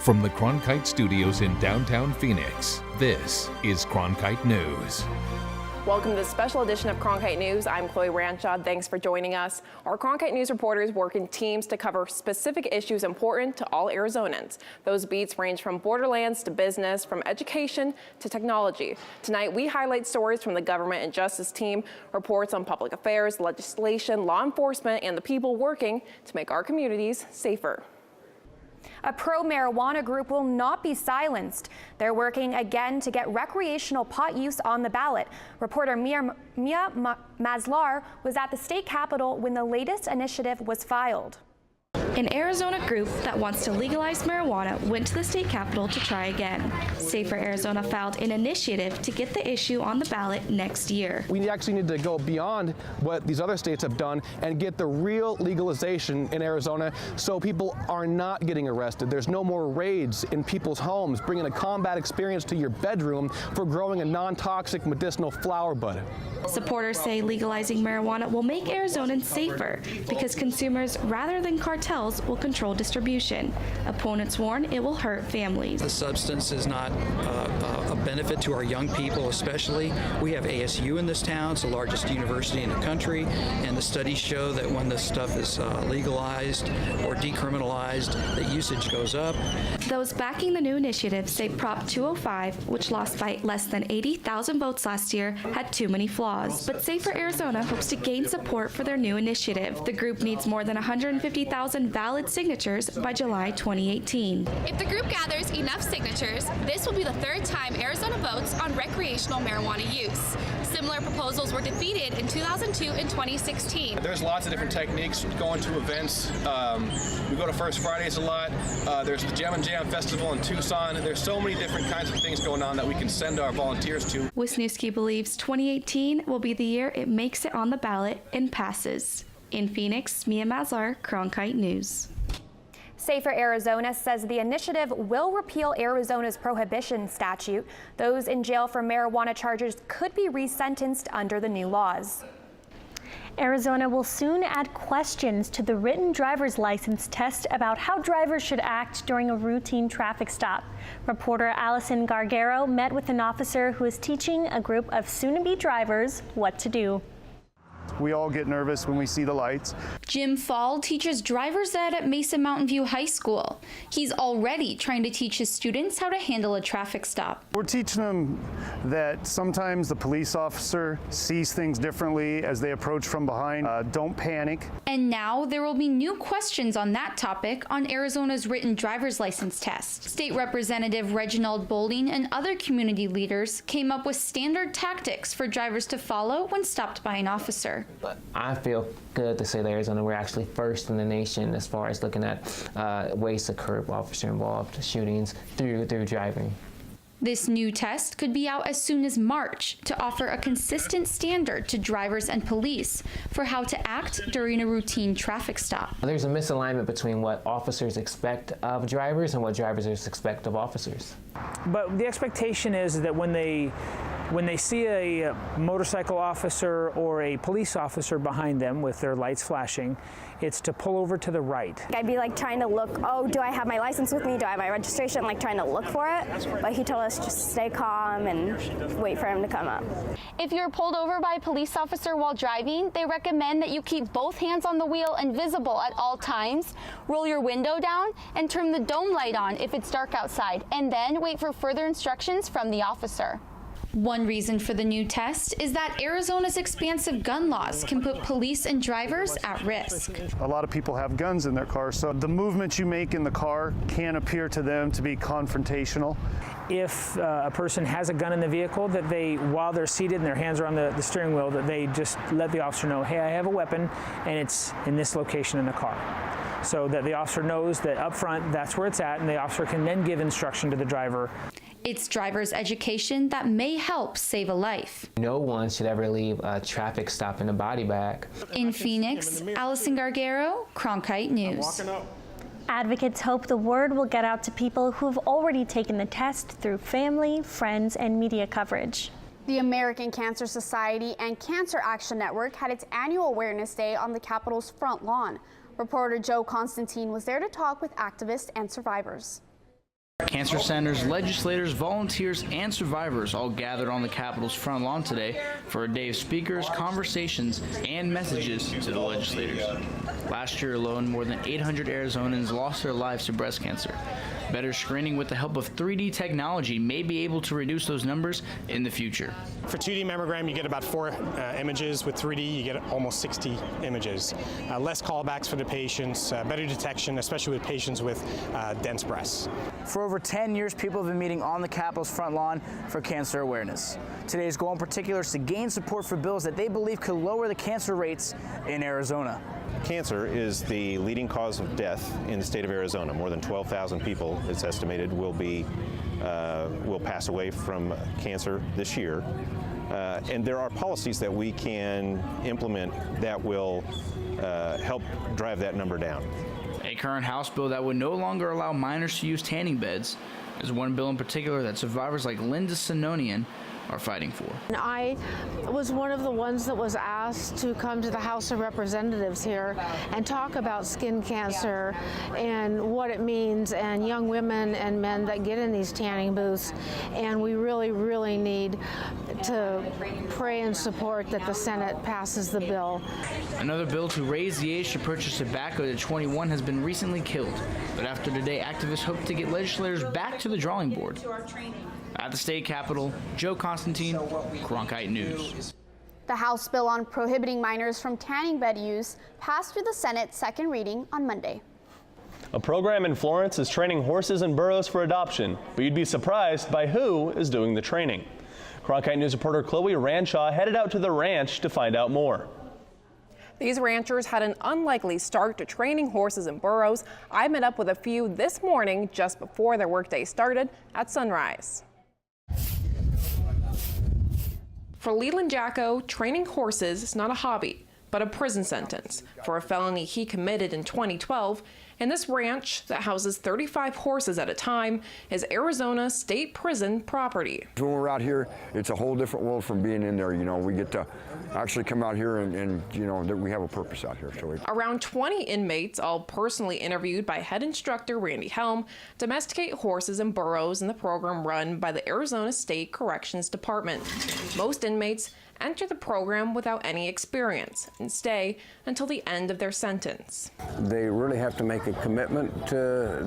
From the Cronkite studios in downtown Phoenix, this is Cronkite News. Welcome to this special edition of Cronkite News. I'm Chloe Ranchod. Thanks for joining us. Our Cronkite News reporters work in teams to cover specific issues important to all Arizonans. Those beats range from borderlands to business, from education to technology. Tonight, we highlight stories from the government and justice team, reports on public affairs, legislation, law enforcement, and the people working to make our communities safer. A pro-marijuana group will not be silenced. They're working again to get recreational pot use on the ballot. Reporter Mia Mazlar was at the state capitol when the latest initiative was filed. An Arizona group that wants to legalize marijuana went to the state capitol to try again. Safer Arizona filed an initiative to get the issue on the ballot next year. We actually need to go beyond what these other states have done and get the real legalization in Arizona so people are not getting arrested. There's no more raids in people's homes, bringing a combat experience to your bedroom for growing a non-toxic medicinal flower bud. Supporters say legalizing marijuana will make Arizonans safer because consumers, rather than cartels, will control distribution. Opponents warn it will hurt families. The substance is not a benefit to our young people, especially. We have ASU in this town. It's the largest university in the country, and the studies show that when this stuff is legalized or decriminalized, the usage goes up. Those backing the new initiative say Prop 205, which lost by less than 80,000 votes last year, had too many flaws. But Safer Arizona hopes to gain support for their new initiative. The group needs more than 150,000 valid signatures by July 2018. If the group gathers enough signatures, this will be the third time Arizona votes on recreational marijuana use. Similar proposals were defeated in 2002 and 2016. There's lots of different techniques going to events. We go to First Fridays a lot. There's the Gem and Jam Festival in Tucson. There's so many different kinds of things going on that we can send our volunteers to. Wisniewski believes 2018 will be the year it makes it on the ballot and passes. In Phoenix, Mia Mazlar, Cronkite News. Safer Arizona says the initiative will repeal Arizona's prohibition statute. Those in jail for marijuana charges could be resentenced under the new laws. Arizona will soon add questions to the written driver's license test about how drivers should act during a routine traffic stop. Reporter Allison Gargaro met with an officer who is teaching a group of soon-to-be drivers what to do. We all get nervous when we see the lights. Jim Fall teaches driver's ed at Mesa Mountain View High School. He's already trying to teach his students how to handle a traffic stop. We're teaching them that sometimes the police officer sees things differently as they approach from behind. Don't panic. And now there will be new questions on that topic on Arizona's written driver's license test. State Representative Reginald Boulding and other community leaders came up with standard tactics for drivers to follow when stopped by an officer. But I feel good to say that Arizona, we're actually first in the nation as far as looking at ways to curb officer-involved shootings through driving. This new test could be out as soon as March to offer a consistent standard to drivers and police for how to act during a routine traffic stop. There's a misalignment between what officers expect of drivers and what drivers expect of officers. But the expectation is that when they see a motorcycle officer or a police officer behind them with their lights flashing, it's to pull over to the right. I'd be like trying to look, oh, do I have my license with me? Do I have my registration? Like trying to look for it. But he told us just stay calm and wait for him to come up. If you're pulled over by a police officer while driving, they recommend that you keep both hands on the wheel and visible at all times. Roll your window down and turn the dome light on if it's dark outside, and then wait for further instructions from the officer. One reason for the new test is that Arizona's expansive gun laws can put police and drivers at risk. A lot of people have guns in their cars, so the movement you make in the car can appear to them to be confrontational. If a person has a gun in the vehicle, that they, while they're seated and their hands are on the steering wheel, that they just let the officer know, hey, I have a weapon and it's in this location in the car. So that the officer knows that up front, that's where it's at, and the officer can then give instruction to the driver. It's driver's education that may help save a life. No one should ever leave a traffic stop in a body bag. In Phoenix, Allison Gargaro, Cronkite News. Advocates hope the word will get out to people who've already taken the test through family, friends, and media coverage. The American Cancer Society and Cancer Action Network had its annual Awareness Day on the Capitol's front lawn. Reporter Joe Constantine was there to talk with activists and survivors. Cancer centers, legislators, volunteers, and survivors all gathered on the Capitol's front lawn today for a day of speakers, conversations, and messages to the legislators. Last year alone, more than 800 Arizonans lost their lives to breast cancer. Better screening with the help of 3D technology may be able to reduce those numbers in the future. For 2D mammogram, you get about 4 images. With 3D, you get almost 60 images. Less callbacks for the patients, better detection, especially with patients with dense breasts. For over 10 years, people have been meeting on the Capitol's front lawn for cancer awareness. Today's goal in particular is to gain support for bills that they believe could lower the cancer rates in Arizona. Cancer is the leading cause of death in the state of Arizona. More than 12,000 people, it's estimated, will pass away from cancer this year. And there are policies that we can implement that will help drive that number down. A current House bill that would no longer allow minors to use tanning beds is one bill in particular that survivors like Linda Sinonian are fighting for. I was one of the ones that was asked to come to the House of Representatives here and talk about skin cancer and what it means, and young women and men that get in these tanning booths. And we really, really need to pray and support that the Senate passes the bill. Another bill to raise the age to purchase tobacco to 21 has been recently killed. But after today, activists hope to get legislators back to the drawing board. At the state capitol, Joe Constantine, Cronkite News. The House bill on prohibiting minors from tanning bed use passed through the Senate second reading on Monday. A program in Florence is training horses and burros for adoption, but you'd be surprised by who is doing the training. Cronkite News reporter Chloe Ranshaw headed out to the ranch to find out more. These ranchers had an unlikely start to training horses and burros. I met up with a few this morning just before their workday started at sunrise. For Leland Jacko, training horses is not a hobby, but a prison sentence for a felony he committed in 2012. And this ranch that houses 35 horses at a time is Arizona State Prison property. When we're out here, it's a whole different world from being in there. You know, we get to actually come out here and you know, that we have a purpose out here. So around 20 inmates, all personally interviewed by head instructor Randy Helm, domesticate horses and burros in the program run by the Arizona State Corrections Department. Most inmates enter the program without any experience and stay until the end of their sentence. They really have to make a commitment to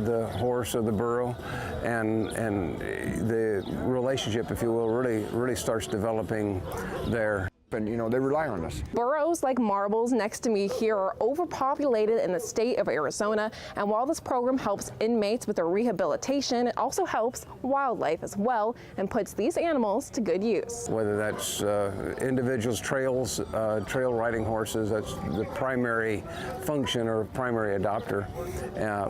the horse or the burro, and the relationship, if you will, really starts developing there. And you know, they rely on us. Burros like Marbles next to me here are overpopulated in the state of Arizona, and while this program helps inmates with their rehabilitation, it also helps wildlife as well and puts these animals to good use. Whether that's individuals, trails, trail riding horses, that's the primary function or primary adopter.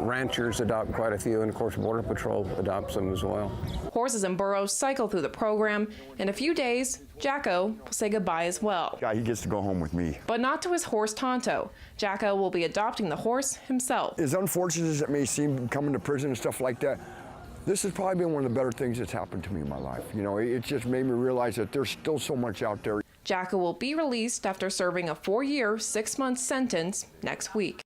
Ranchers adopt quite a few, and of course Border Patrol adopts them as well. Horses and burros cycle through the program. In a few days, Jacko will say goodbye as well. Yeah, he gets to go home with me. But not to his horse Tonto. Jacko will be adopting the horse himself. As unfortunate as it may seem, coming to prison and stuff like that, this has probably been one of the better things that's happened to me in my life. You know, it just made me realize that there's still so much out there. Jacko will be released after serving a 4-year, 6-month sentence next week.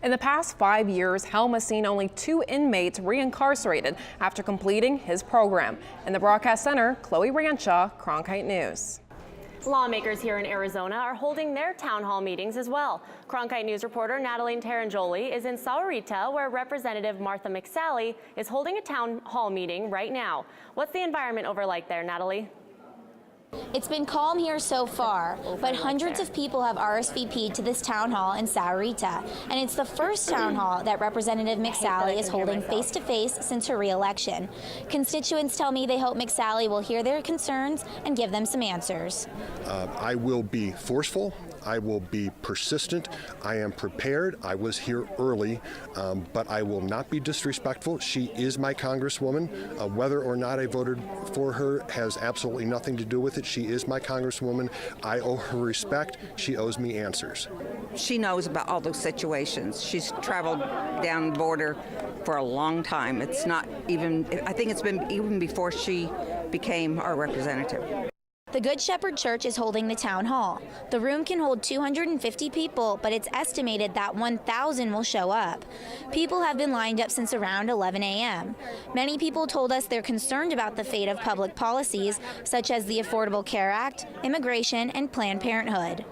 In the past 5 years, Helm has seen only 2 inmates reincarcerated after completing his program. In the broadcast center, Chloe Ranshaw, Cronkite News. Lawmakers here in Arizona are holding their town hall meetings as well. Cronkite News reporter Natalie Tarangoli is in Sahuarita, where Representative Martha McSally is holding a town hall meeting right now. What's the environment over like there, Natalie? It's been calm here so far, but hundreds of people have RSVP'd to this town hall in Sahuarita, and it's the first town hall that Representative McSally is holding face-to-face since her re-election. Constituents tell me they hope McSally will hear their concerns and give them some answers. I will be forceful. I will be persistent. I am prepared. I was here early, but I will not be disrespectful. She is my Congresswoman. Whether or not I voted for her has absolutely nothing to do with it. She is my Congresswoman. I owe her respect. She owes me answers. She knows about all those situations. She's traveled down the border for a long time. It's not even, I think it's been even before she became our representative. The Good Shepherd Church is holding the town hall. The room can hold 250 people, but it's estimated that 1,000 will show up. People have been lined up since around 11 a.m. Many people told us they're concerned about the fate of public policies, such as the Affordable Care Act, immigration, and Planned Parenthood.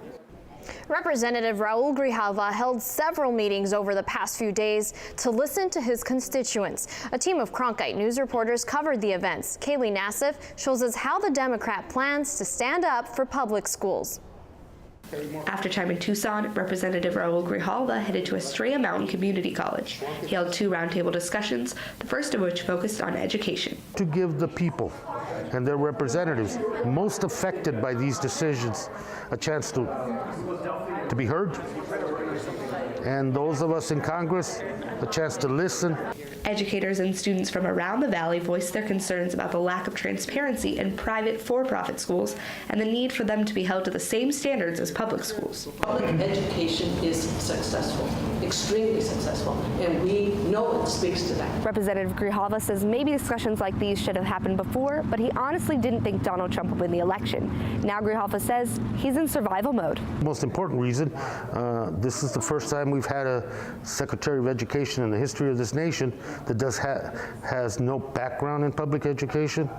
Representative Raul Grijalva held several meetings over the past few days to listen to his constituents. A team of Cronkite News reporters covered the events. Kaylee Nassif shows us how the Democrat plans to stand up for public schools. After time in Tucson, Representative Raul Grijalva headed to Estrella Mountain Community College. He held 2 roundtable discussions, the first of which focused on education. To give the people and their representatives most affected by these decisions a chance to be heard, and those of us in Congress a chance to listen. Educators and students from around the valley voiced their concerns about the lack of transparency in private for-profit schools and the need for them to be held to the same standards as public schools. Public education is successful, extremely successful, and we know it speaks to that. Representative Grijalva says maybe discussions like these should have happened before, but he honestly didn't think Donald Trump would win the election. Now Grijalva says he's in survival mode. Most important reason, this is the first time we've had a Secretary of Education in the history of this nation that has no background in public education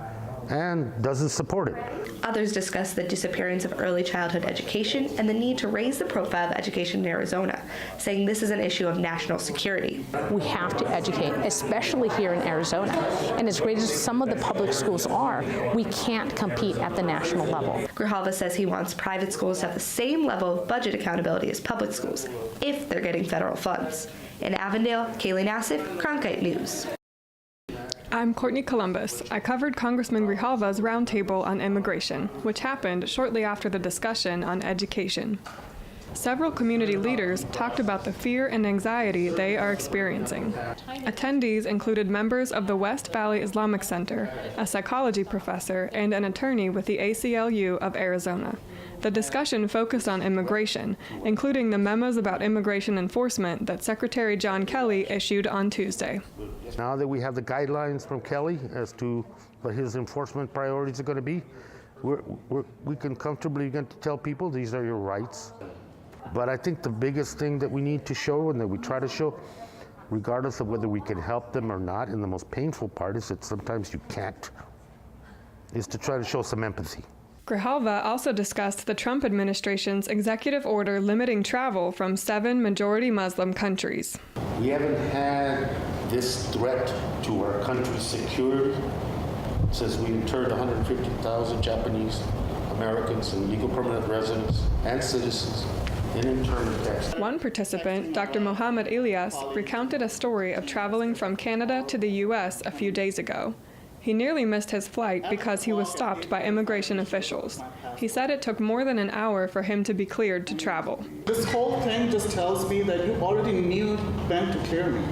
and doesn't support it. Others discussed the disappearance of early childhood education and the need to raise the profile of education in Arizona, saying this is an issue of national security. We have to educate, especially here in Arizona. And as great as some of the public schools are, we can't compete at the national level. Grijalva says he wants private schools to have the same level of budget accountability as public schools, if they're getting federal funds. In Avondale, Kaylee Nassif, Cronkite News. I'm Courtney Columbus. I covered Congressman Grijalva's roundtable on immigration, which happened shortly after the discussion on education. Several community leaders talked about the fear and anxiety they are experiencing. Attendees included members of the West Valley Islamic Center, a psychology professor, and an attorney with the ACLU of Arizona. The discussion focused on immigration, including the memos about immigration enforcement that Secretary John Kelly issued on Tuesday. Now that we have the guidelines from Kelly as to what his enforcement priorities are going to be, we can comfortably begin to tell people these are your rights. But I think the biggest thing that we need to show, and that we try to show, regardless of whether we can help them or not, and the most painful part is that sometimes you can't, is to try to show some empathy. Grijalva also discussed the Trump administration's executive order limiting travel from 7 majority Muslim countries. We haven't had this threat to our country's security since we interned 150,000 Japanese Americans and legal permanent residents and citizens in internment camps. One participant, Dr. Mohammed Ilyas, recounted a story of traveling from Canada to the U.S. a few days ago. He nearly missed his flight because he was stopped by immigration officials. He said it took more than an hour for him to be cleared to travel. This whole thing just tells me that you already knew when to clear me.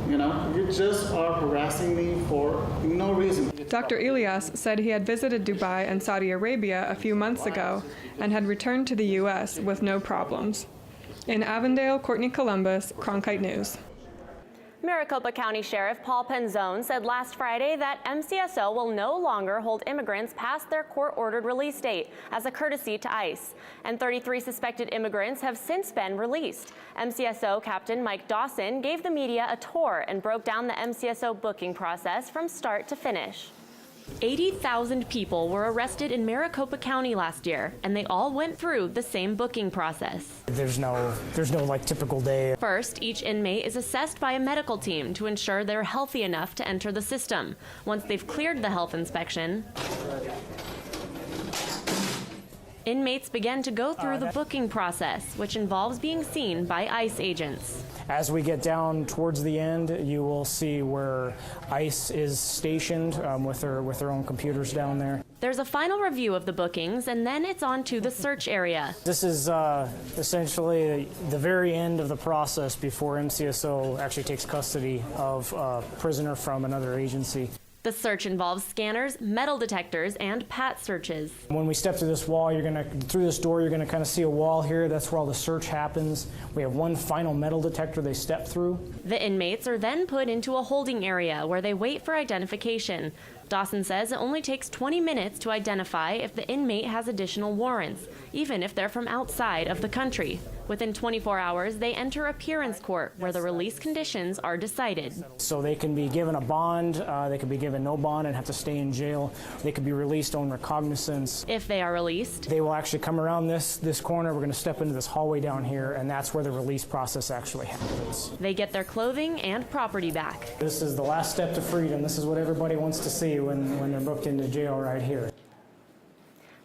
You know, you just are harassing me for no reason. Dr. Ilyas said he had visited Dubai and Saudi Arabia a few months ago and had returned to the U.S. with no problems. In Avondale, Courtney Columbus, Cronkite News. Maricopa County Sheriff Paul Penzone said last Friday that MCSO will no longer hold immigrants past their court-ordered release date as a courtesy to ICE. And 33 suspected immigrants have since been released. MCSO Captain Mike Dawson gave the media a tour and broke down the MCSO booking process from start to finish. 80,000 people were arrested in Maricopa County last year, and they all went through the same booking process. There's no like typical day. First, each inmate is assessed by a medical team to ensure they're healthy enough to enter the system. Once they've cleared the health inspection, inmates begin to go through the booking process, which involves being seen by ICE agents. As we get down towards the end, you will see where ICE is stationed with their own computers down there. There's a final review of the bookings, and then it's on to the search area. This is essentially the very end of the process before MCSO actually takes custody of a prisoner from another agency. The search involves scanners, metal detectors, and pat searches. When we step through this wall, through this door, you're gonna kind of see a wall here. That's where all the search happens. We have one final metal detector they step through. The inmates are then put into a holding area where they wait for identification. Dawson says it only takes 20 minutes to identify if the inmate has additional warrants, even if they're from outside of the country. Within 24 hours, they enter appearance court, where the release conditions are decided. So they can be given a bond, they could be given no bond and have to stay in jail. They could be released on recognizance. If they are released, they will actually come around this corner. We're going to step into this hallway down here, and that's where the release process actually happens. They get their clothing and property back. This is the last step to freedom. This is what everybody wants to see when they're booked into jail right here.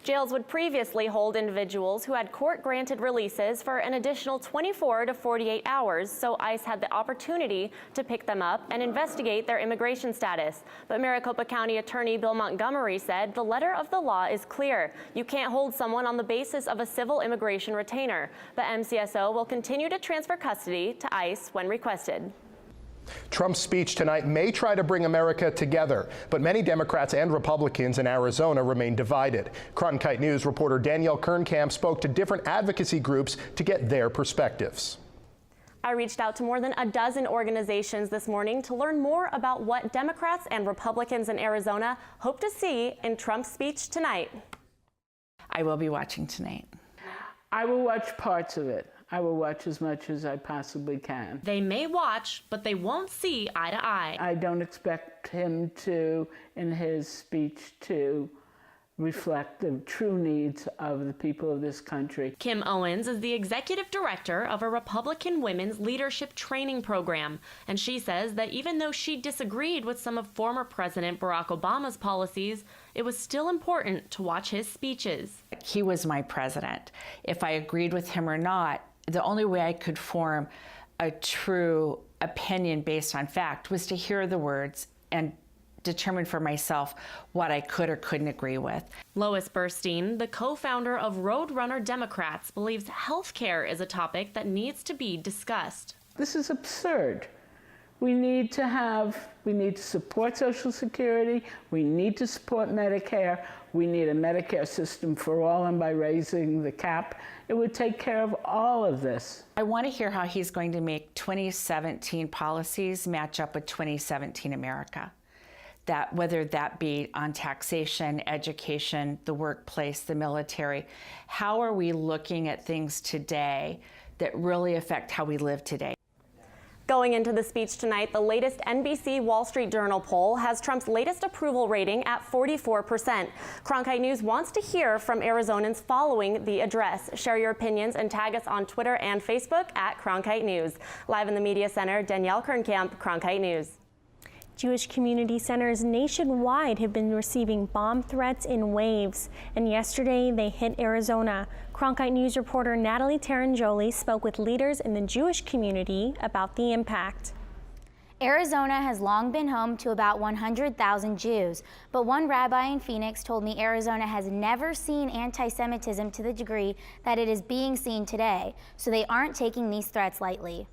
Jails would previously hold individuals who had court-granted releases for an additional 24 to 48 hours, so ICE had the opportunity to pick them up and investigate their immigration status. But Maricopa County Attorney Bill Montgomery said the letter of the law is clear. You can't hold someone on the basis of a civil immigration retainer. But MCSO will continue to transfer custody to ICE when requested. Trump's speech tonight may try to bring America together, but many Democrats and Republicans in Arizona remain divided. Cronkite News reporter Danielle Kernkamp spoke to different advocacy groups to get their perspectives. I reached out to more than a dozen organizations this morning to learn more about what Democrats and Republicans in Arizona hope to see in Trump's speech tonight. I will be watching tonight. I will watch parts of it. I will watch as much as I possibly can. They may watch, but they won't see eye to eye. I don't expect him to, in his speech, to reflect the true needs of the people of this country. Kim Owens is the executive director of a Republican women's leadership training program, and she says that even though she disagreed with some of former President Barack Obama's policies, it was still important to watch his speeches. He was my president. If I agreed with him or not, the only way I could form a true opinion based on fact was to hear the words and determine for myself what I could or couldn't agree with. Lois Burstein, the co-founder of Roadrunner Democrats, believes health care is a topic that needs to be discussed. This is absurd. We need to support Social Security. We need to support Medicare. We need a Medicare system for all, and by raising the cap, it would take care of all of this. I want to hear how he's going to make 2017 policies match up with 2017 America. That whether that be on taxation, education, the workplace, the military, how are we looking at things today that really affect how we live today? Going into the speech tonight, the latest NBC Wall Street Journal poll has Trump's latest approval rating at 44%. Cronkite News wants to hear from Arizonans following the address. Share your opinions and tag us on Twitter and Facebook at Cronkite News. Live in the Media Center, Danielle Kernkamp, Cronkite News. Jewish community centers nationwide have been receiving bomb threats in waves, and yesterday they hit Arizona. Cronkite News reporter Natalie Tarangoli spoke with leaders in the Jewish community about the impact. Arizona has long been home to about 100,000 Jews, but one rabbi in Phoenix told me Arizona has never seen anti-Semitism to the degree that it is being seen today, so they aren't taking these threats lightly.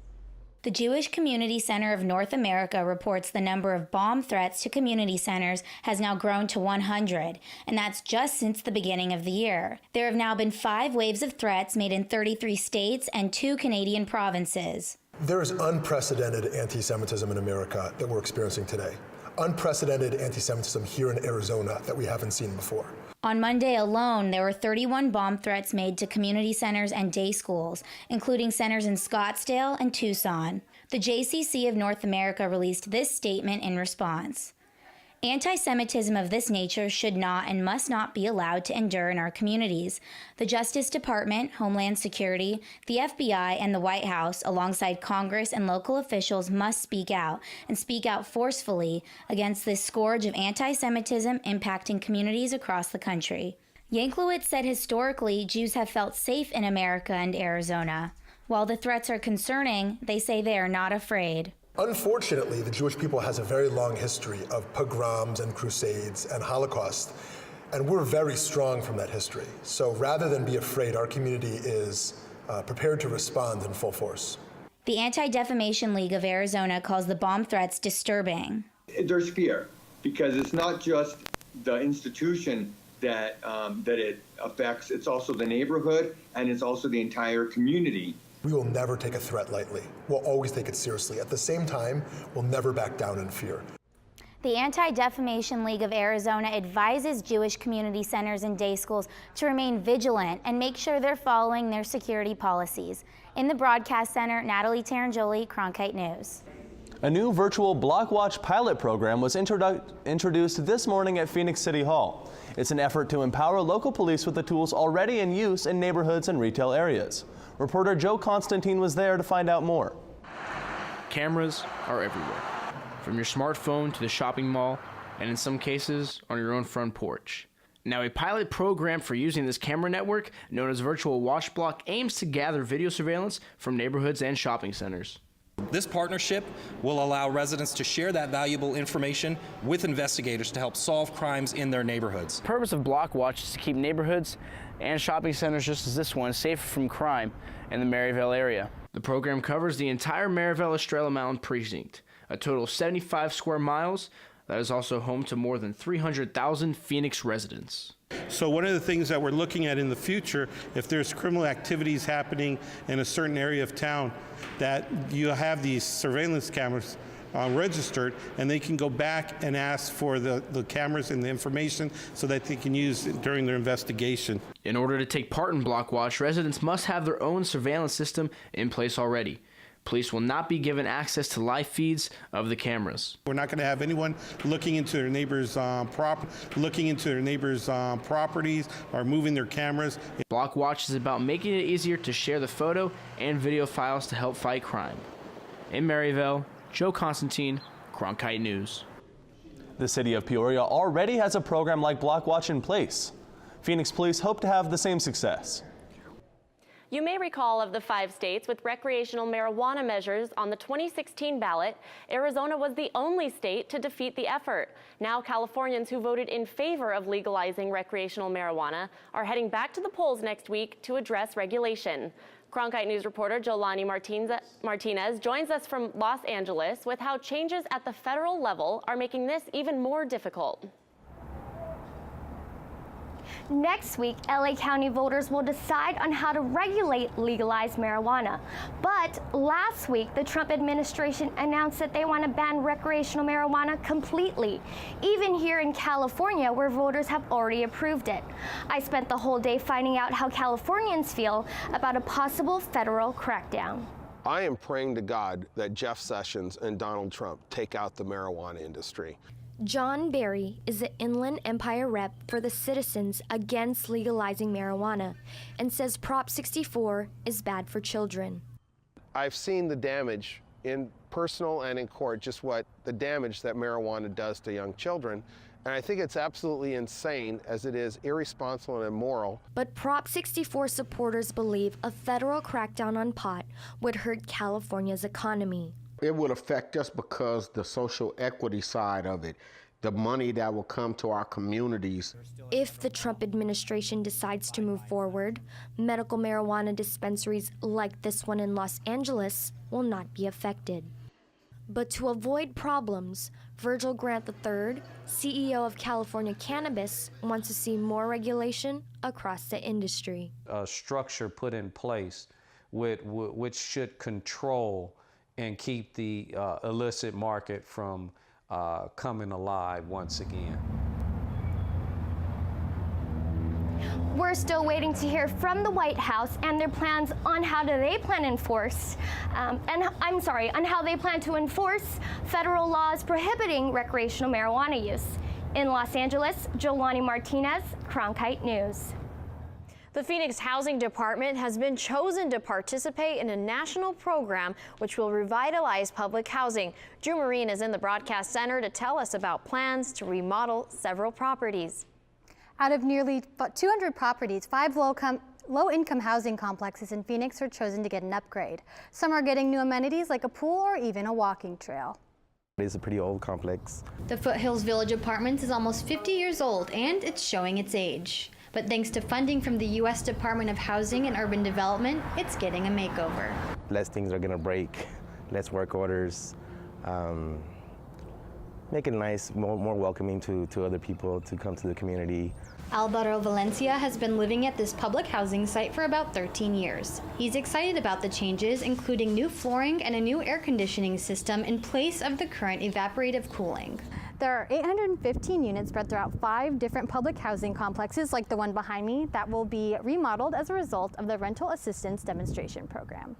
The Jewish Community Center of North America reports the number of bomb threats to community centers has now grown to 100, and that's just since the beginning of the year. There have now been 5 waves of threats made in 33 states and 2 Canadian provinces. There is unprecedented anti-Semitism in America that we're experiencing today. Unprecedented anti-Semitism here in Arizona that we haven't seen before. On Monday alone, there were 31 bomb threats made to community centers and day schools, including centers in Scottsdale and Tucson. The JCC of North America released this statement in response. Anti-Semitism of this nature should not and must not be allowed to endure in our communities. The Justice Department, Homeland Security, the FBI, and the White House, alongside Congress and local officials, must speak out, and speak out forcefully against this scourge of anti-Semitism impacting communities across the country. Yanklowitz said historically, Jews have felt safe in America and Arizona. While the threats are concerning, they say they are not afraid. Unfortunately, the Jewish people has a very long history of pogroms and crusades and Holocaust, and we're very strong from that history. So rather than be afraid, our community is prepared to respond in full force. The Anti-Defamation League of Arizona calls the bomb threats disturbing. There's fear. because it's not just the institution that it affects, it's also the neighborhood, and it's also the entire community. We will never take a threat lightly. We'll always take it seriously. At the same time, we'll never back down in fear. The Anti-Defamation League of Arizona advises Jewish community centers and day schools to remain vigilant and make sure they're following their security policies. In the broadcast center, Natalie Tarangoli, Cronkite News. A new virtual block watch pilot program was introduced this morning at Phoenix City Hall. It's an effort to empower local police with the tools already in use in neighborhoods and retail areas. Reporter Joe Constantine was there to find out more. Cameras are everywhere, from your smartphone to the shopping mall, and in some cases, on your own front porch. Now, a pilot program for using this camera network, known as Virtual Watch Block, aims to gather video surveillance from neighborhoods and shopping centers. This partnership will allow residents to share that valuable information with investigators to help solve crimes in their neighborhoods. The purpose of Block Watch is to keep neighborhoods and shopping centers just as this one safer from crime in the Maryvale area. The program covers the entire Maryvale-Estrella Mountain precinct, a total of 75 square miles that is also home to more than 300,000 Phoenix residents. So one of the things that we're looking at in the future, if there's criminal activities happening in a certain area of town, that you have these surveillance cameras registered, and they can go back and ask for the cameras and the information so that they can use it during their investigation. In order to take part in Block Watch, residents must have their own surveillance system in place already. Police will not be given access to live feeds of the cameras. We're not going to have anyone looking into their neighbors' properties or moving their cameras. Block Watch is about making it easier to share the photo and video files to help fight crime. In Maryvale, Joe Constantine, Cronkite News. The city of Peoria already has a program like Block Watch in place. Phoenix police hope to have the same success. You may recall of the 5 states with recreational marijuana measures on the 2016 ballot, Arizona was the only state to defeat the effort. Now Californians who voted in favor of legalizing recreational marijuana are heading back to the polls next week to address regulation. Cronkite News reporter Jolani Martinez joins us from Los Angeles with how changes at the federal level are making this even more difficult. Next week, LA County voters will decide on how to regulate legalized marijuana. But last week, the Trump administration announced that they want to ban recreational marijuana completely, even here in California, where voters have already approved it. I spent the whole day finding out how Californians feel about a possible federal crackdown. I am praying to God that Jeff Sessions and Donald Trump take out the marijuana industry. John Barry is the Inland Empire rep for the Citizens Against Legalizing Marijuana and says Prop 64 is bad for children. I've seen the damage in personal and in court, just what the damage that marijuana does to young children. And I think it's absolutely insane, as it is irresponsible and immoral. But Prop 64 supporters believe a federal crackdown on pot would hurt California's economy. It would affect us because the social equity side of it, the money that will come to our communities. If the Trump administration decides to move forward, medical marijuana dispensaries like this one in Los Angeles will not be affected. But to avoid problems, Virgil Grant III, CEO of California Cannabis, wants to see more regulation across the industry. A structure put in place which should control and keep the illicit market from coming alive once again. We're still waiting to hear from the White House and their plans on how do they plan to enforce, on how they plan to enforce federal laws prohibiting recreational marijuana use. In Los Angeles, Jolani Martinez, Cronkite News. The Phoenix Housing Department has been chosen to participate in a national program which will revitalize public housing. Drew Marine is in the broadcast center to tell us about plans to remodel several properties. Out of nearly 200 properties, 5 low-income housing complexes in Phoenix are chosen to get an upgrade. Some are getting new amenities like a pool or even a walking trail. It's a pretty old complex. The Foothills Village Apartments is almost 50 years old and it's showing its age. But thanks to funding from the U.S. Department of Housing and Urban Development, it's getting a makeover. Less things are gonna break, less work orders, make it nice, more welcoming to other people to come to the community. Alvaro Valencia has been living at this public housing site for about 13 years. He's excited about the changes, including new flooring and a new air conditioning system in place of the current evaporative cooling. There are 815 units spread throughout 5 different public housing complexes like the one behind me that will be remodeled as a result of the rental assistance demonstration program.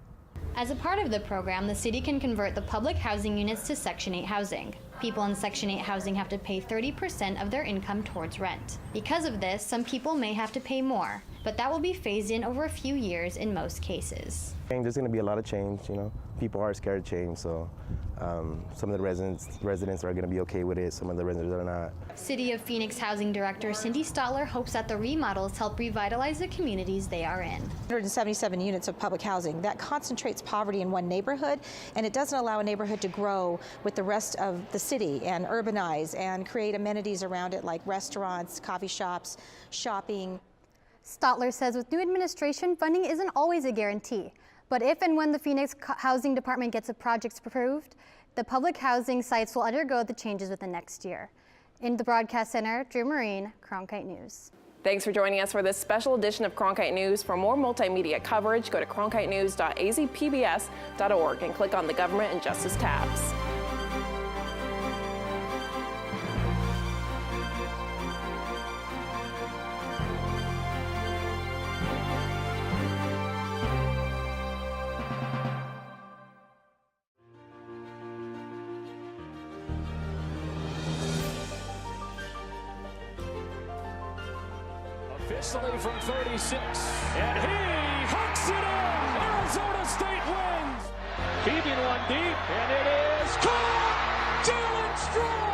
As a part of the program, the city can convert the public housing units to Section 8 housing. People in Section 8 housing have to pay 30% of their income towards rent. Because of this, some people may have to pay more, but that will be phased in over a few years in most cases. There's going to be a lot of change, People are scared of change, so some of the residents are going to be okay with it, some of the residents are not. City of Phoenix Housing Director Cindy Stotler hopes that the remodels help revitalize the communities they are in. 177 units of public housing. That concentrates poverty in one neighborhood, and it doesn't allow a neighborhood to grow with the rest of the city and urbanize and create amenities around it like restaurants, coffee shops, shopping. Stotler says with new administration, funding isn't always a guarantee. But if and when the Phoenix Housing Department gets the projects approved, the public housing sites will undergo the changes within next year. In the Broadcast Center, Drew Marine, Cronkite News. Thanks for joining us for this special edition of Cronkite News. For more multimedia coverage, go to cronkitenews.azpbs.org and click on the Government and Justice tabs. Officially from 36, and he hooks it in! Arizona State wins! Keeping one deep, and it is caught! Jalen Strong!